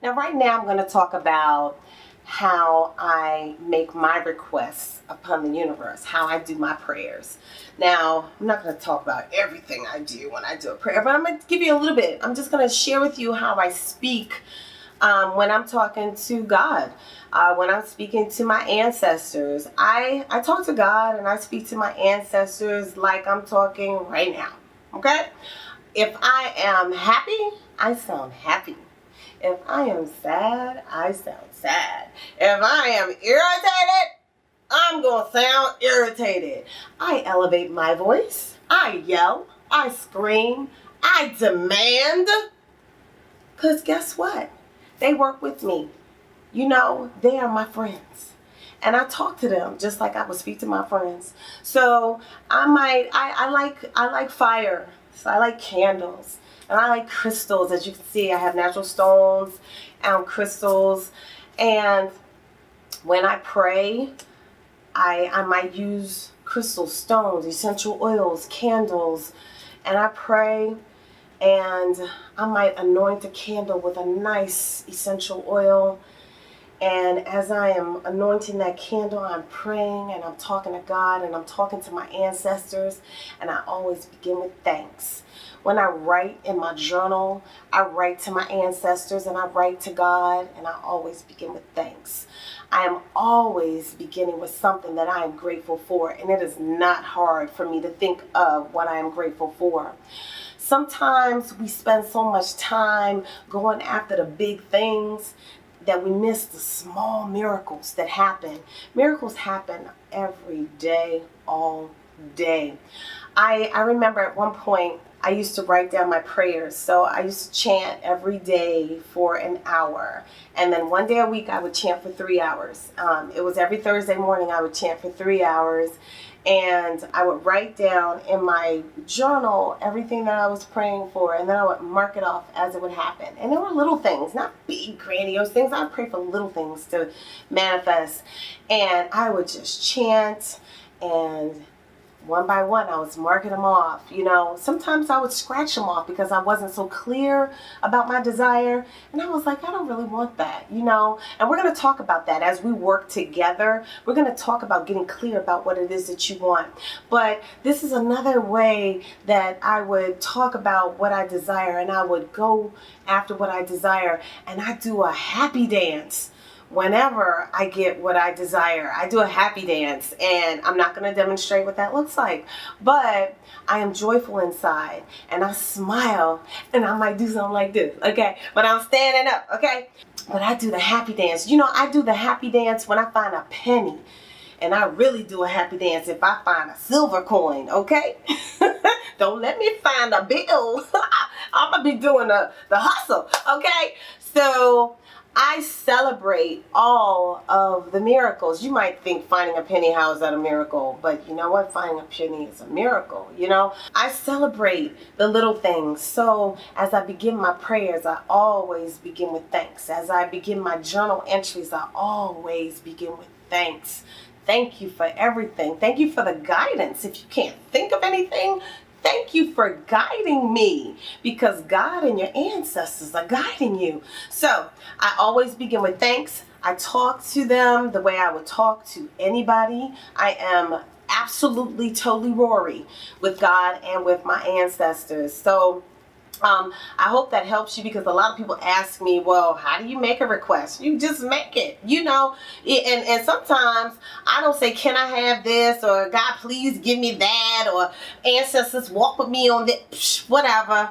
Now, right now, I'm going to talk about how I make my requests upon the universe, how I do my prayers. Now, I'm not going to talk about everything I do when I do a prayer, but I'm going to give you a little bit. I'm just going to share with you how I speak when I'm talking to God. When I'm speaking to my ancestors, I talk to God and I speak to my ancestors like I'm talking right now. Okay? If I am happy, I sound happy. If I am sad, I sound sad. If I am irritated, I'm going to sound irritated. I elevate my voice. I yell. I scream. I demand. Because guess what? They work with me. You know, they are my friends. And I talk to them just like I would speak to my friends. So I like fire. So I like candles. And I like crystals. As you can see, I have natural stones and crystals. And when I pray, I might use crystal stones, essential oils, candles. And I pray and I might anoint a candle with a nice essential oil. And as I am anointing that candle, I'm praying and I'm talking to God and I'm talking to my ancestors. And I always begin with thanks. When I write in my journal, I write to my ancestors and I write to God, and I always begin with thanks. I am always beginning with something that I am grateful for, and it is not hard for me to think of what I am grateful for. Sometimes we spend so much time going after the big things that we miss the small miracles that happen. Miracles happen every day, all day. I remember at one point I used to write down my prayers. So I used to chant every day for an hour. And then one day a week I would chant for 3 hours. It was every Thursday morning I would chant for 3 hours. And I would write down in my journal everything that I was praying for, and then I would mark it off as it would happen. And there were little things, not big, grandiose things. I would pray for little things to manifest. And I would just chant, and one by one, I was marking them off. You know, sometimes I would scratch them off because I wasn't so clear about my desire. And I was like, I don't really want that, you know. And we're going to talk about that as we work together. We're going to talk about getting clear about what it is that you want. But this is another way that I would talk about what I desire, and I would go after what I desire. And I do a happy dance. Whenever I get what I desire, I do a happy dance, and I'm not going to demonstrate what that looks like, but I am joyful inside, and I smile, and I might do something like this, okay, but I'm standing up, okay, but I do the happy dance. You know, I do the happy dance when I find a penny, and I really do a happy dance if I find a silver coin, okay? Don't let me find a bill. I'm going to be doing the hustle, okay? So I celebrate all of the miracles. You might think finding a penny, how is that a miracle? But you know what? Finding a penny is a miracle, you know? I celebrate the little things. So as I begin my prayers, I always begin with thanks. As I begin my journal entries, I always begin with thanks. Thank you for everything. Thank you for the guidance. If you can't think of anything, thank you for guiding me, because God and your ancestors are guiding you. So I always begin with thanks. I talk to them the way I would talk to anybody. I am absolutely, totally Rorree with God and with my ancestors. So I hope that helps you, because a lot of people ask me, well, how do you make a request? You just make it, you know, and sometimes I don't say, can I have this, or God, please give me that, or ancestors walk with me on this, whatever.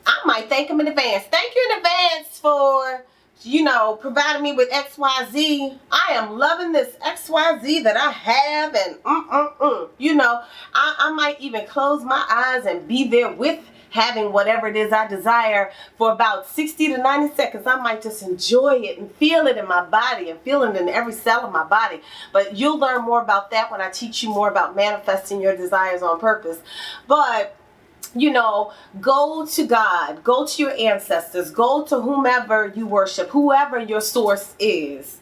I might thank them in advance. Thank you in advance for, you know, providing me with XYZ. I am loving this XYZ that I have, and you know, I might even close my eyes and be there with having whatever it is I desire for about 60 to 90 seconds. I might just enjoy it and feel it in my body and feel it in every cell of my body. But you'll learn more about that when I teach you more about manifesting your desires on purpose. But go to God, go to your ancestors, go to whomever you worship, whoever your source is,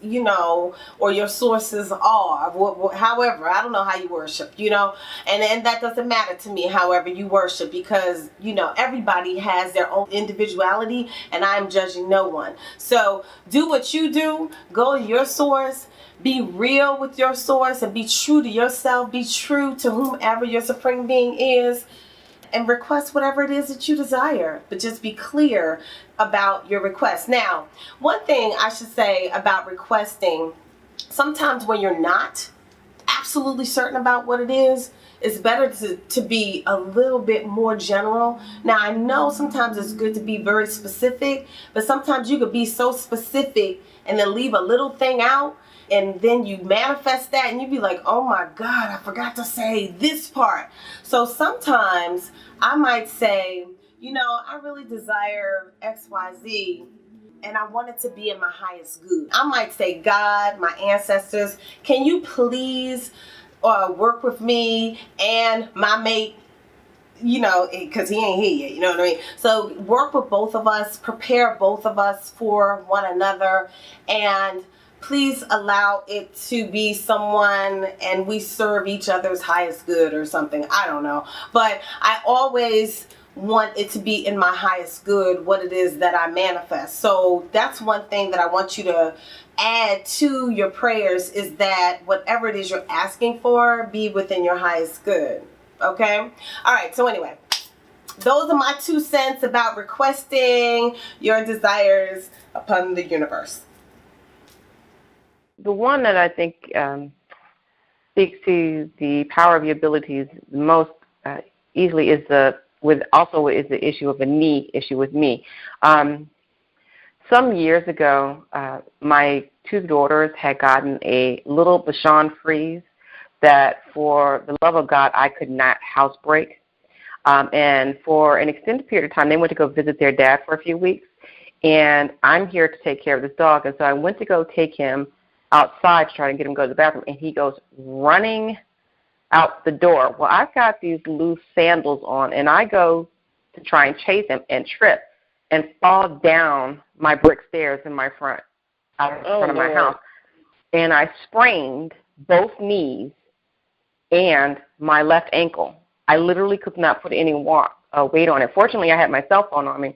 or your sources are, however, I don't know how you worship, and that doesn't matter to me, however you worship, because, everybody has their own individuality, and I'm judging no one. So do what you do, go to your source, be real with your source, and be true to yourself, be true to whomever your supreme being is, and request whatever it is that you desire, but just be clear about your request. Now, one thing I should say about requesting, sometimes when you're not absolutely certain about what it is, it's better to be a little bit more general. Now, I know sometimes it's good to be very specific, but sometimes you could be so specific and then leave a little thing out, and then you manifest that and you be like, oh my God, I forgot to say this part. So sometimes I might say, I really desire XYZ, and I want it to be in my highest good. I might say, God, my ancestors, can you please work with me and my mate, because he ain't here yet, you know what I mean? So work with both of us, prepare both of us for one another, and please allow it to be someone and we serve each other's highest good or something. I don't know. But I always want it to be in my highest good, what it is that I manifest. So that's one thing that I want you to add to your prayers, is that whatever it is you're asking for, be within your highest good. Okay? All right. So anyway, those are my 2 cents about requesting your desires upon the universe. The one that I think speaks to the power of your abilities most easily is the issue of a knee issue with me. Some years ago, my 2 daughters had gotten a little Bashan freeze that, for the love of God, I could not housebreak. And for an extended period of time, they went to go visit their dad for a few weeks. And I'm here to take care of this dog. And so I went to go take him outside to try to get him to go to the bathroom, and he goes running out the door. Well, I've got these loose sandals on, and I go to try and chase him and trip and fall down my brick stairs in my front, out in front of my house. And I sprained both knees and my left ankle. I literally could not put any weight on it. Fortunately, I had my cell phone on me.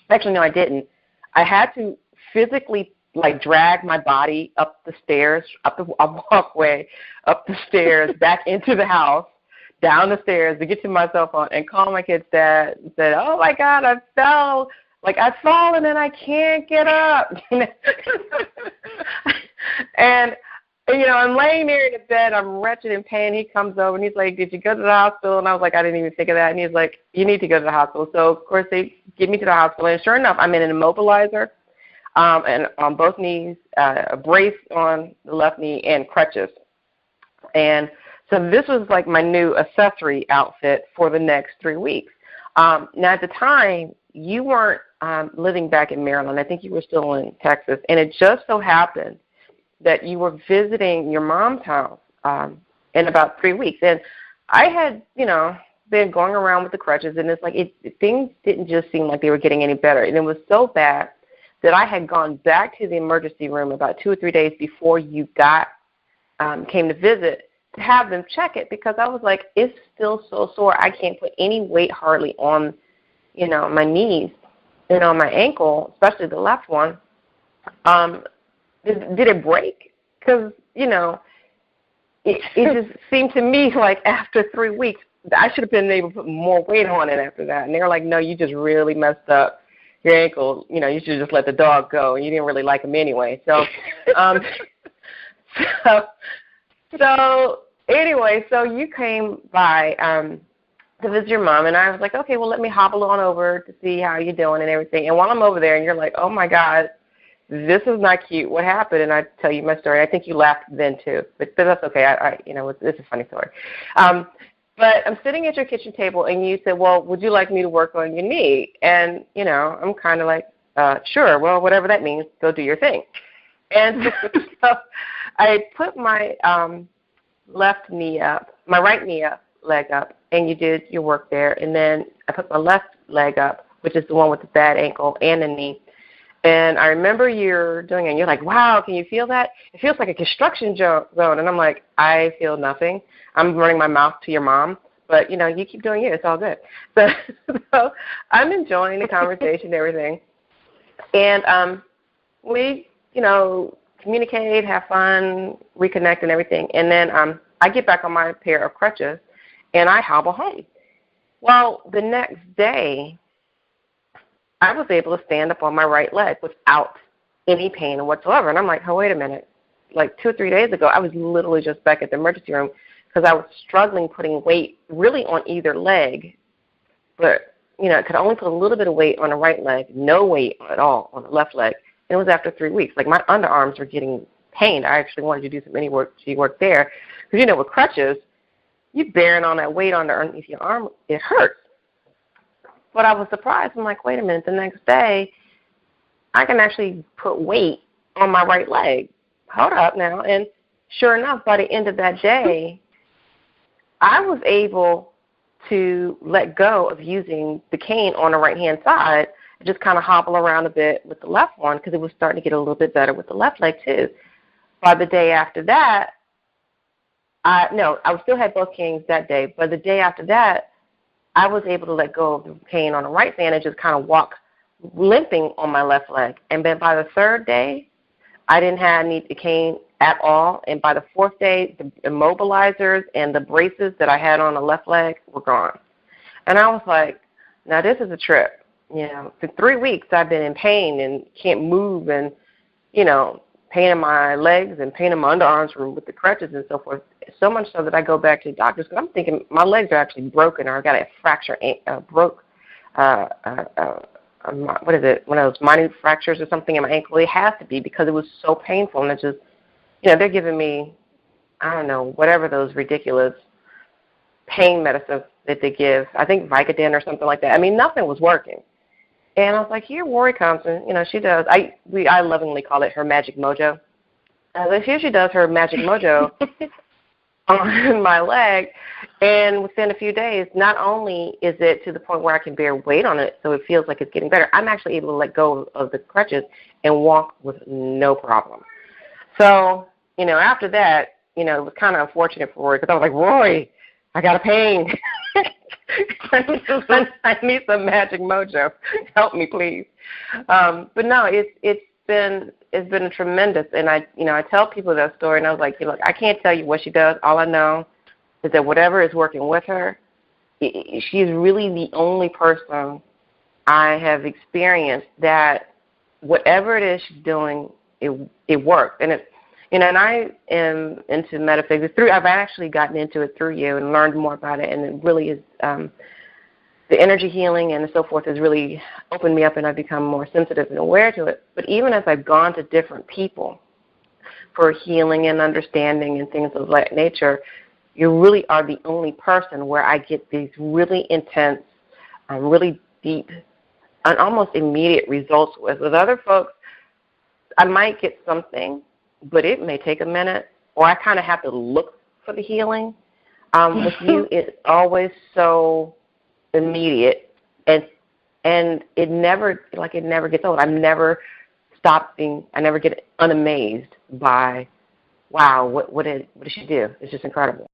Actually, no, I didn't. I had to physically drag my body up the stairs, up the walkway, up the stairs, back into the house, down the stairs to get to my cell phone and call my kid's dad and said, oh my God, I fell. I've fallen and I can't get up. And, I'm laying there in the bed. I'm wretched in pain. He comes over and he's like, did you go to the hospital? And I was like, I didn't even think of that. And he's like, you need to go to the hospital. So, of course, they get me to the hospital. And sure enough, I'm in an immobilizer. And on both knees, a brace on the left knee, and crutches. And so this was my new accessory outfit for the next 3 weeks. Now, at the time, you weren't living back in Maryland. I think you were still in Texas. And it just so happened that you were visiting your mom's house in about 3 weeks. And I had, been going around with the crutches, and it's things didn't just seem like they were getting any better. And it was so bad that I had gone back to the emergency room about 2 or 3 days before you came to visit to have them check it, because I was like, it's still so sore. I can't put any weight hardly on, my knees and on my ankle, especially the left one. Did it break? Because, it just seemed to me like after 3 weeks, I should have been able to put more weight on it after that. And they were like, no, you just really messed up your ankle. You should just let the dog go. You didn't really like him anyway. So, so anyway, so you came by to visit your mom, and I was like, okay, well, let me hobble on over to see how you're doing and everything. And while I'm over there, and you're like, oh my God, this is not cute. What happened? And I tell you my story. I think you laughed then too, but that's okay. It's a funny story. But I'm sitting at your kitchen table, and you said, well, would you like me to work on your knee? And, I'm kind of like, sure, well, whatever that means, go do your thing. And so I put my left knee up, my right knee up, leg up, and you did your work there, and then I put my left leg up, which is the one with the bad ankle and the knee. And I remember you're doing it, and you're like, wow, can you feel that? It feels like a construction zone. And I'm like, I feel nothing. I'm running my mouth to your mom. But, you keep doing it. It's all good. So I'm enjoying the conversation and everything. And we, communicate, have fun, reconnect and everything. And then I get back on my pair of crutches, and I hobble home. Well, the next day, I was able to stand up on my right leg without any pain whatsoever. And I'm like, oh, wait a minute. Like 2 or 3 days ago, I was literally just back at the emergency room because I was struggling putting weight really on either leg. But, I could only put a little bit of weight on the right leg, no weight at all on the left leg. And it was after 3 weeks. Like my underarms were getting pained. I actually wanted to do some mini work there. Because, with crutches, you bearing on that weight underneath your arm, it hurts. But I was surprised. I'm like, wait a minute, the next day, I can actually put weight on my right leg. Hold up now. And sure enough, by the end of that day, I was able to let go of using the cane on the right-hand side and just kind of hobble around a bit with the left one because it was starting to get a little bit better with the left leg too. By the day after that, I still had both canes that day, but the day after that, I was able to let go of the cane on the right hand and just kind of walk limping on my left leg. And then by the third day, I didn't need the cane at all. And by the fourth day, the immobilizers and the braces that I had on the left leg were gone. And I was like, now this is a trip. For 3 weeks I've been in pain and can't move and, pain in my legs and pain in my underarms with the crutches and so forth. So much so that I go back to the doctors because I'm thinking my legs are actually broken or I got a fracture, what is it, one of those minute fractures or something in my ankle. It has to be because it was so painful and it just, they're giving me, I don't know, whatever those ridiculous pain medicines that they give. I think Vicodin or something like that. I mean, nothing was working. And I was like, here Rorree comes, and, she does. I lovingly call it her magic mojo. I was like, here she does her magic mojo on my leg, and within a few days, not only is it to the point where I can bear weight on it, so it feels like it's getting better, I'm actually able to let go of the crutches and walk with no problem. So, after that, it was kind of unfortunate for Rorree because I was like, Rorree, I got a pain. I need some magic mojo. Help me, please. But no, it's been a tremendous. And I tell people that story, and I was like, look, I can't tell you what she does. All I know is that whatever is working with her, she's really the only person I have experienced that whatever it is she's doing, it works. And and I am into metaphysics. I've actually gotten into it through you and learned more about it, and it really is the energy healing and so forth has really opened me up, and I've become more sensitive and aware to it. But even as I've gone to different people for healing and understanding and things of that nature, you really are the only person where I get these really intense, really deep, and almost immediate results with. With other folks, I might get something, but it may take a minute, or I kind of have to look for the healing. With you, it's always so immediate, and it never gets old. I'm never stopping. I never get unamazed by, wow, what did she do? It's just incredible.